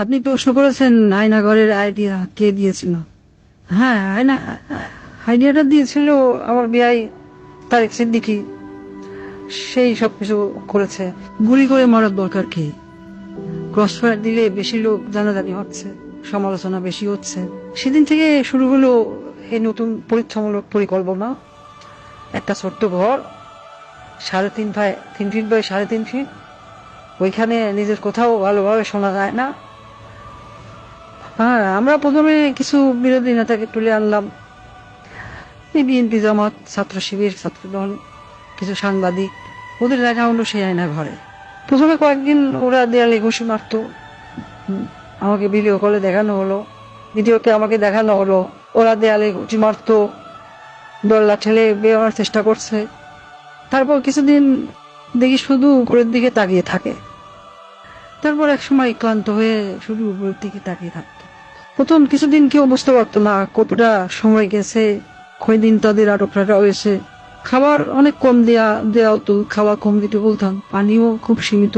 আপনি প্রশ্ন করেছেন আয়নাঘরের আইডিয়া কে দিয়েছিল। হ্যাঁ, আইডিয়াটা দিয়েছিল আমার বিয়াই তারেক সিদ্দিকী। সেই সবকিছু করেছে। গুলি করে মারার দরকার কি? ক্রস ফায়ার দিলে বেশি লোক জানাজানি হচ্ছে, সমালোচনা বেশি হচ্ছে। সেদিন থেকে শুরু হলো এই নতুন পরীক্ষামূলক পরিকল্পনা। একটা ছোট্ট ঘর, 3.5 ফিট বাই 3.5 ফিট। ওইখানে নিজের কোথাও ভালোভাবে শোনা যায় না। হ্যাঁ, আমরা প্রথমে কিছু বিরোধী নেতাকে তুলে আনলাম, এই বিএনপি, জামাত, ছাত্র শিবির, ছাত্রদল, কিছু সাংবাদিক। ওদের দেখা হলো সেই আয়না ঘরে। প্রথমে কয়েকদিন ওরা দেয়ালে ঘুষি মারতো। আমাকে ভিডিও কলে দেখানো হলো, ভিডিওতে আমাকে দেখানো হলো ওরা দেয়ালে ঘুষি মারতো, দরলা ঠেলে বেরোনোর চেষ্টা করছে। তারপর কিছুদিন দেখি শুধু উপরের দিকে তাকিয়ে থাকে। তারপর এক সময় ক্লান্ত হয়ে শুধু উপরের দিকে তাকিয়ে থাকতো। প্রথম কিছুদিন কেউ বুঝতে পারতো না কতটা সময় গেছে, কয়দিন তাদের আটকটা হয়েছে। খাবার অনেক কম দেওয়া হতো, খাবার কম দিতে বলতাম, পানিও খুব সীমিত।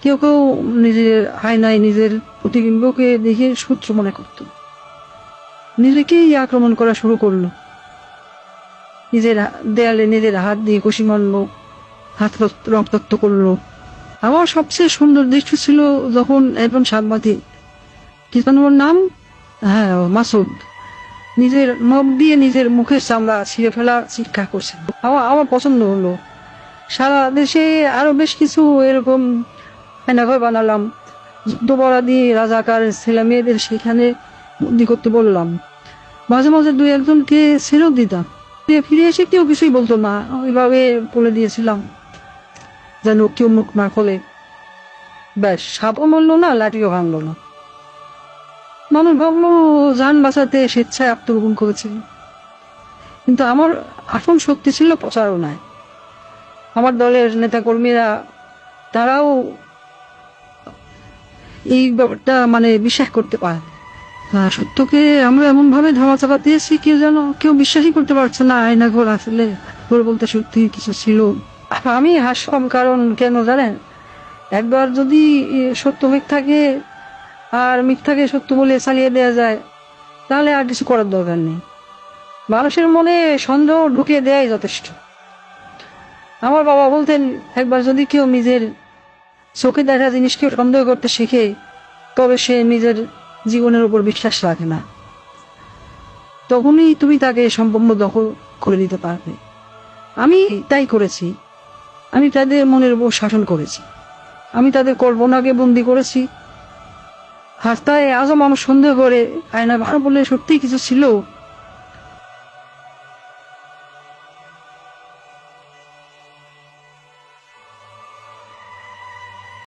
কেউ কেউ নিজের আয়নায় নিজের প্রতিবিম্বকে দেখে শত্রু মনে করত, নিজেকেই আক্রমণ করা শুরু করলো। নিজের দেয়ালে নিজের হাত দিয়ে কষি মারলো, হাত রক্তাক্ত করলো। আমার সবচেয়ে সুন্দর দৃশ্য ছিল যখন একজন সাংবাদিক, কি যেন ওর নাম, হ্যাঁ মাসুদ, নিজের নখ দিয়ে নিজের মুখের চামড়া ছিঁড়ে ফেলা চিৎকার করছে। আমার পছন্দ হলো। সারা দেশে আরো বেশ কিছু এরকম আয়নাঘর বানালাম। যুদ্ধপরাধী রাজাকার ছেলে মেয়েদের সেখানে বন্দি করতে বললাম। মাঝে মাঝে 2-1জনকে ছেড়েও দিতাম। ফিরে এসে কেউ কিছুই বলতো না, ওইভাবে বলে দিয়েছিলাম যেন কেউ মুখ না খোলে। ব্যাস, সাপও মরলো না, লাঠিও ভাঙলো না। মানুষ ভাবলো যান বাঁচাতে স্বেচ্ছায় আত্মগোপন করেছে, কিন্তু আমার আসল শক্তি ছিল প্রচারণায়। আমার দলের নেতা কর্মীরা তারাও এই ব্যাপারটা বিশ্বাস করতে পারে। সত্যকে আমরা এমন ভাবে ধামাচাপা দিয়েছি কেউ বিশ্বাসই করতে পারছে না আয়নাঘর আসলে ঘর বলতে সত্যি কিছু ছিল। আমি হাসলাম, কারণ কেন জানেন, একবার যদি সত্য মিথ্যাকে আর মিথ্যাকে সত্য বলে চালিয়ে দেওয়া যায়, তাহলে আর কিছু করার দরকার নেই। মানুষের মনে সন্দেহ ঢুকিয়ে দেয়াই যথেষ্ট। আমার বাবা বলতেন, একবার যদি কেউ নিজের চোখে দেখা জিনিসকে সন্দেহ করতে শিখে, তবে সে নিজের জীবনের উপর বিশ্বাস রাখে না। তখনই তুমি তাকে সম্পূর্ণ দখল করে দিতে পারবে। আমি তাই করেছি। আমি তাদের মনের উপর শাসন করেছি। আমি তাদের কল্পনাকে বন্দি করেছি। আর তাই আজও মানুষ সন্দেহ করে আয়না ভালো বলে সত্যিই কিছু ছিল।